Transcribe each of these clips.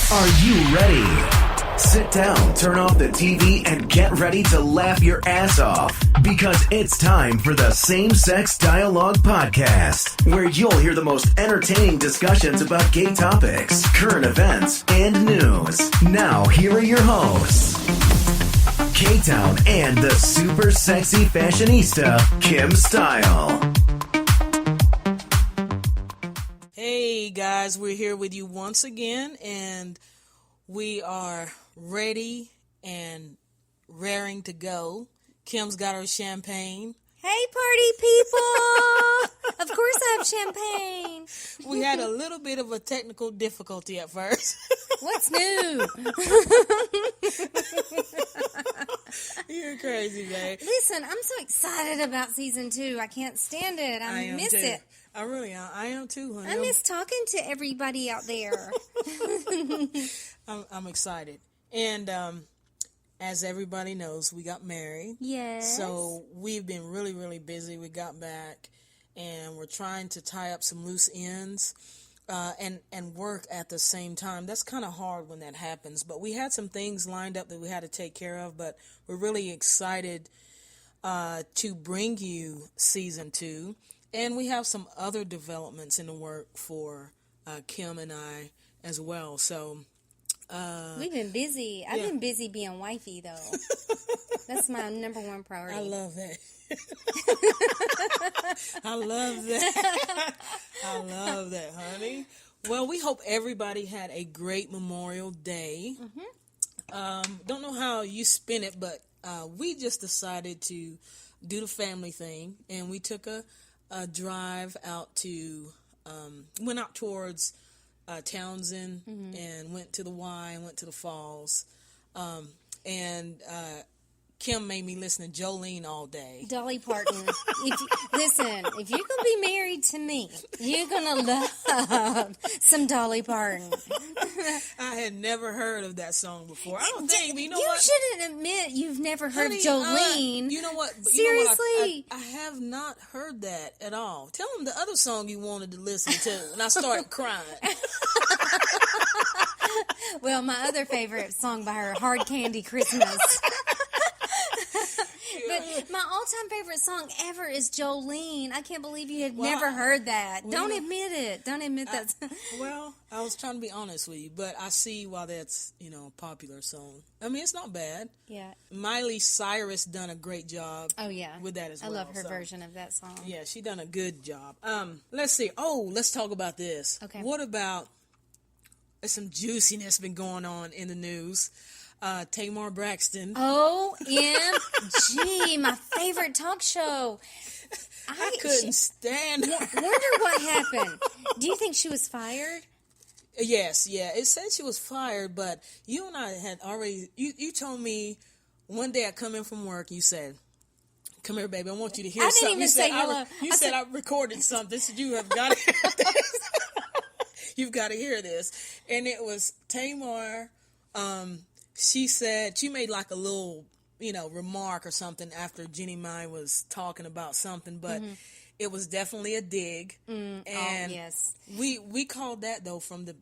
Are you ready? Sit down, turn off the TV, and get ready to laugh your ass off. Because it's time for the Same Sex Dialogue Podcast, where you'll hear the most entertaining discussions about gay topics, current events, and news. Now, here are your hosts, K-Town and the super sexy fashionista, Kim Style. Hey guys, we're here with you once again, and we are ready and raring to go. Kim's got her champagne. Hey, party people! Of course I have champagne. We had a little bit of a technical difficulty at first. What's new? You're crazy, babe. Listen, I'm so excited about season 2. I can't stand it. I miss too. it. I really am. I am too, honey. I miss talking to everybody out there. I'm excited. And as everybody knows, we got married. Yes. So we've been really, really busy. We got back and we're trying to tie up some loose ends and work at the same time. That's kind of hard when that happens. But we had some things lined up that we had to take care of. But we're really excited to bring you season 2. And we have some other developments in the work for Kim and I as well. So we've been busy. I've been busy being wifey, though. That's my number one priority. I love that. I love that. I love that, honey. Well, we hope everybody had a great Memorial Day. Mm-hmm. Don't know how you spent it, but we just decided to do the family thing, and we took a drive out to, went out towards Townsend, mm-hmm. and went to the Y and went to the falls. And Kim made me listen to Jolene all day. Dolly Parton. Listen, if you're going to be married to me, you're going to love some Dolly Parton. I had never heard of that song before. I don't think, but you know you what? You shouldn't admit you've never heard Honey, Jolene. You know what? Seriously? I have not heard that at all. Tell them the other song you wanted to listen to, and I started crying. Well, my other favorite song by her, Hard Candy Christmas. But my all-time favorite song ever is Jolene. I can't believe you had never heard that. Don't admit it. Don't admit that. Well, I was trying to be honest with you, but I see why that's, a popular song. I mean, it's not bad. Yeah. Miley Cyrus done a great job. Oh, yeah. With that as well. I love her version of that song. Yeah, she done a good job. Let's see. Oh, let's talk about this. Okay. What about some juiciness been going on in the news? Tamar Braxton. OMG, my favorite talk show. I couldn't stand her. Wonder what happened. Do you think she was fired? Yes, yeah. It said she was fired, but you and I had already, you told me one day I come in from work, you said, come here, baby, I want you to hear something. I didn't even say hello. You said I recorded something. So you have got to hear this. You've got to hear this. And it was Tamar. She said, she made like a little, remark or something after Jenny Mai was talking about something, but it was definitely a dig. And yes. We called that though from the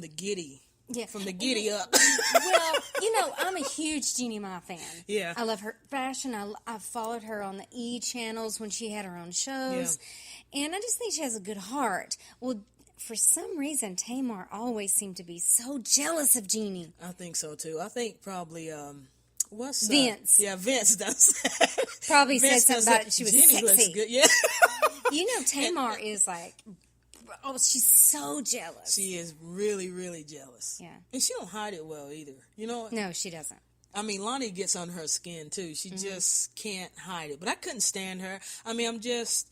giddy. Yeah. From the giddy up. Well, I'm a huge Jeannie Mai fan. Yeah. I love her fashion. I followed her on the E! channels when she had her own shows. Yeah. And I just think she has a good heart. Well, for some reason, Tamar always seemed to be so jealous of Jeannie. I think so, too. I think probably, Vince. Yeah, Vince does. Probably Vince said something about she was Jeannie sexy. Looks good. Yeah. Tamar is like, she's so jealous. She is really, really jealous. Yeah. And she don't hide it well either. No, she doesn't. I mean, Lonnie gets on her skin, too. She just can't hide it. But I couldn't stand her. I mean, I'm just...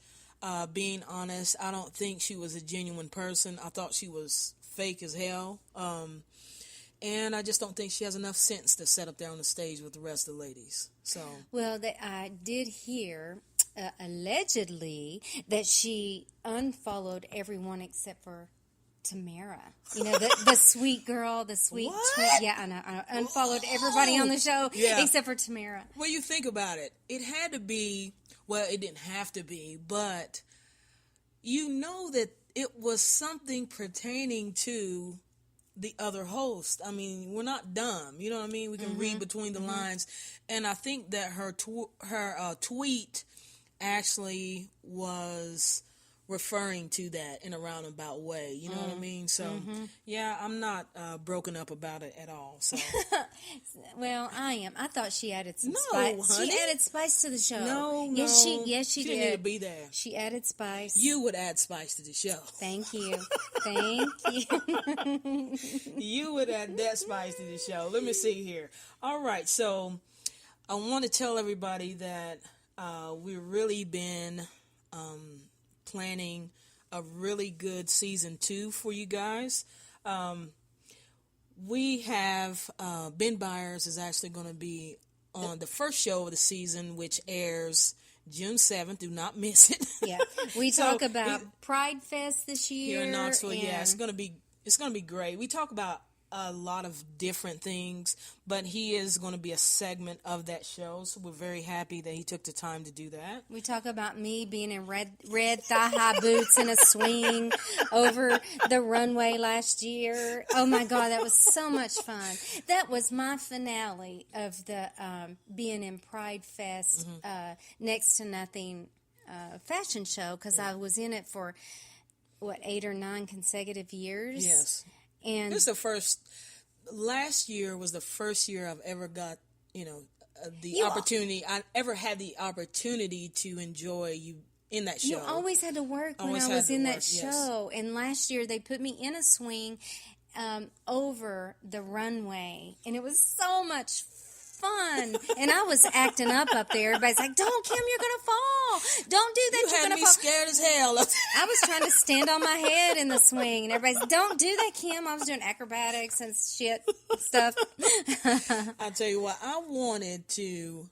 being honest, I don't think she was a genuine person. I thought she was fake as hell. And I just don't think she has enough sense to sit up there on the stage with the rest of the ladies. So, well, I did hear, allegedly, that she unfollowed everyone except for Tamara. The sweet girl, the sweet twin. Yeah, I know. I unfollowed everybody on the show except for Tamara. Well, you think about it. It had to be... Well, it didn't have to be, but that it was something pertaining to the other host. I mean, we're not dumb. You know what I mean? We can read between the lines. And I think that her tweet actually was referring to that in a roundabout way. You know what I mean? So, yeah, I'm not broken up about it at all. So, Well, I am. I thought she added some No, spice. honey. She added spice to the show. no, Yes, no. she didn't did. need to be there. She added spice. You would add spice to the show. Thank you. Thank you. You would add that spice to the show. Let me see here. All right, so I want to tell everybody that we've really been planning a really good season 2 for you guys. We have Ben Byers is actually going to be on the first show of the season, which airs June 7th. Do not miss it. Yeah, we So, talk about Pride Fest this year. Here in Knoxville, yeah, and it's gonna be great. We talk about a lot of different things, but he is going to be a segment of that show, so we're very happy that he took the time to do that. We talk about me being in red thigh-high boots and a swing over the runway last year. Oh, my God, that was so much fun. That was my finale of the being in Pride Fest Next to Nothing fashion show, because I was in it for, 8 or 9 consecutive years? Yes. And This is the first. Last year was the first year I've ever got, the opportunity. I ever had the opportunity to enjoy you in that show. you always had to work when Always I had was to in work, that yes. show. And last year they put me in a swing over the runway. And it was so much fun. And I was acting up there. Everybody's like, "Don't, Kim, you're going to fall. Don't do that. You You're had going me to fall." scared as hell. I was trying to stand on my head in the swing. And everybody's, "Don't do that, Kim." I was doing acrobatics and shit stuff. I tell you what, I wanted to,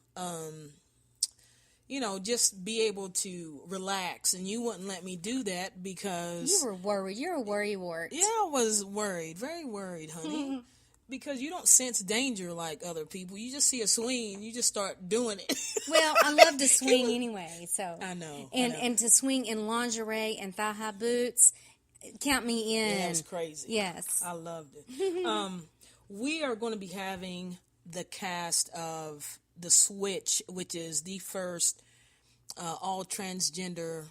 just be able to relax, and you wouldn't let me do that because You were worried. You're a worrywart. yeah, I was worried, very worried, honey. Because you don't sense danger like other people. You just see a swing, you just start doing it. Well, I love to swing anyway, so I know. And to swing in lingerie and thigh high boots, count me in. Yeah, it was crazy. Yes. I loved it. We are going to be having the cast of The Switch, which is the first all transgender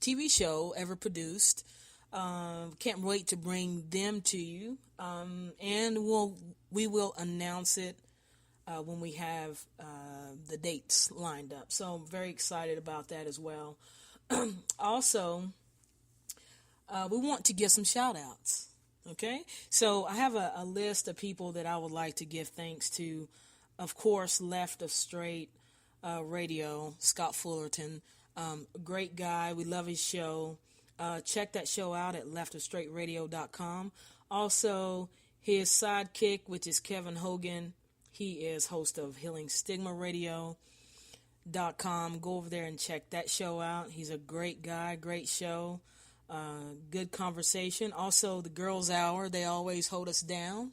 TV show ever produced. Can't wait to bring them to you, and we will announce it when we have the dates lined up. So I'm very excited about that as well. Also, we want to give some shout outs. Okay, so I have a list of people that I would like to give thanks to. Of course, Left of Straight Radio, Scott Fullerton, great guy. We love his show. Check that show out at leftofstraightradio.com. Also, his sidekick, which is Kevin Hogan, he is host of HealingStigmaRadio.com. Go over there and check that show out. He's a great guy, great show, good conversation. Also, the Girls Hour, they always hold us down.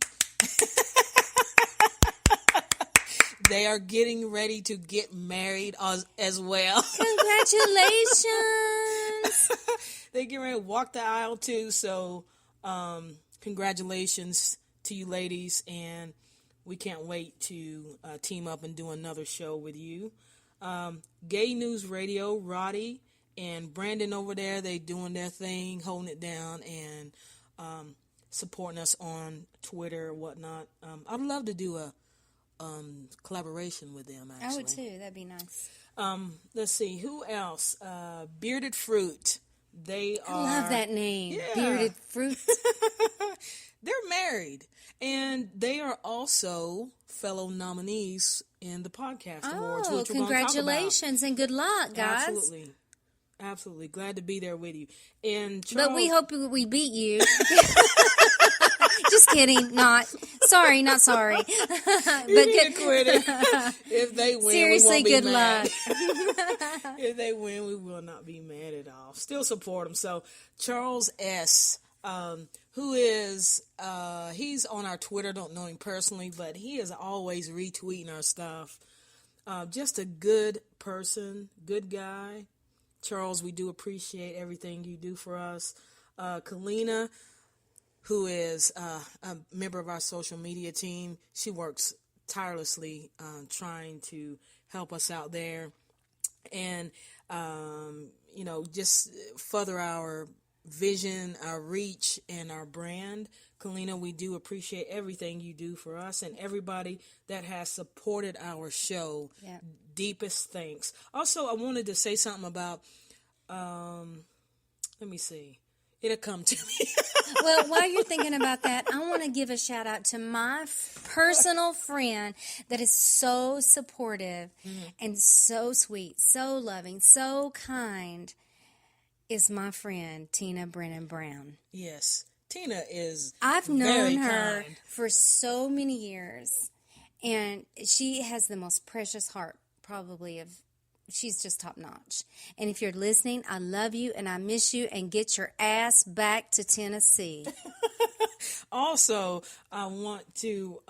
They are getting ready to get married as well. Congratulations. They get ready to walk the aisle too, so congratulations to you ladies, and we can't wait to team up and do another show with you. Gay News Radio, Roddy and Brandon over there, they doing their thing, holding it down, and supporting us on Twitter or whatnot. I'd love to do a collaboration with them, actually. I would too. That'd be nice. Let's see, who else? Bearded Fruit. They are. I love that name. Yeah. Bearded Fruit. They're married, and they are also fellow nominees in the podcast awards. Oh, Which we're gonna talk about. congratulations and good luck, guys. Absolutely, glad to be there with you. And But we hope we beat you. Just kidding. Not sorry. But good. Quit it. If they win, seriously, we won't be good mad. luck. If they win, we will not be mad at all. Still support them. So Charles S., who is he's on our Twitter. Don't know him personally, but he is always retweeting our stuff. Just a good person, good guy. Charles, we do appreciate everything you do for us. Kalina, who is a member of our social media team. She works tirelessly trying to help us out there and, just further our vision, our reach, and our brand. Kalina, we do appreciate everything you do for us and everybody that has supported our show. Yeah. Deepest thanks. Also, I wanted to say something about, let me see. It'll come to me. Well, while you're thinking about that, I want to give a shout out to my personal friend that is so supportive and so sweet, so loving, so kind, is my friend Tina Brennan Brown. Yes. Tina is I've known her kind. for so many years, and she has the most precious heart, probably, she's just top notch. And if you're listening, I love you and I miss you, and get your ass back to Tennessee. Also, I want to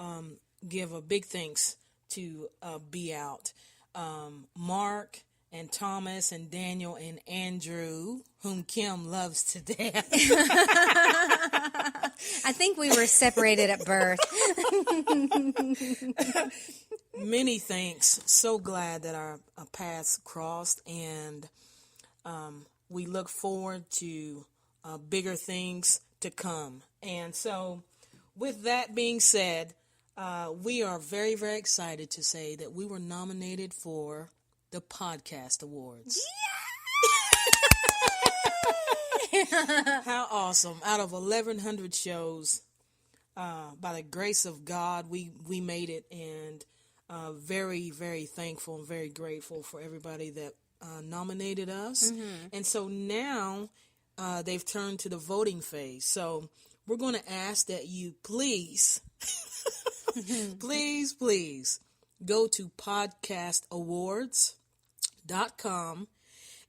give a big thanks to Be Out. Mark and Thomas and Daniel and Andrew, whom Kim loves to death. I think we were separated at birth. Many thanks. So glad that our paths crossed, and we look forward to bigger things to come. And so, with that being said, we are very, very excited to say that we were nominated for the Podcast Awards. How awesome. Out of 1,100 shows, by the grace of God, we made it, and very, very thankful and very grateful for everybody that nominated us. And so now they've turned to the voting phase. So we're going to ask that you please, please go to podcastawards.com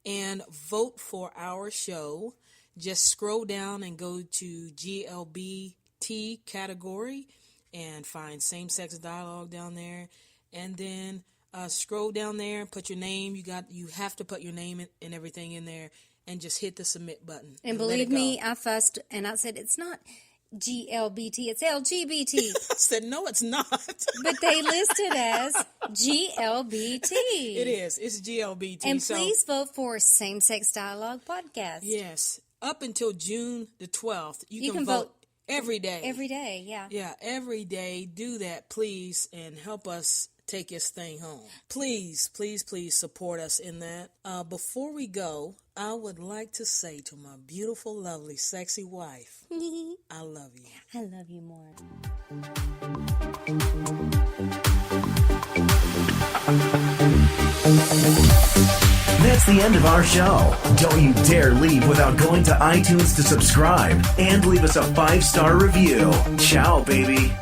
and vote for our show. Just scroll down and go to GLBT category and find same-sex dialogue down there. And then scroll down there, put your name. You have to put your name and everything in there, and just hit the submit button. And believe me, I fussed and I said, it's not GLBT, it's LGBT. I said, no, it's not. But they list it as GLBT. It is. It's GLBT. And please vote for Same Sex Dialogue Podcast. Yes. Up until June the 12th, you can vote every day. Every day, yeah. Yeah, every day. Do that, please, and help us take this thing home. Please support us in that. Before we go, I would like to say to my beautiful, lovely, sexy wife, I love you. I love you more. That's the end of our show. Don't you dare leave without going to iTunes to subscribe and leave us a 5-star review. Ciao, baby.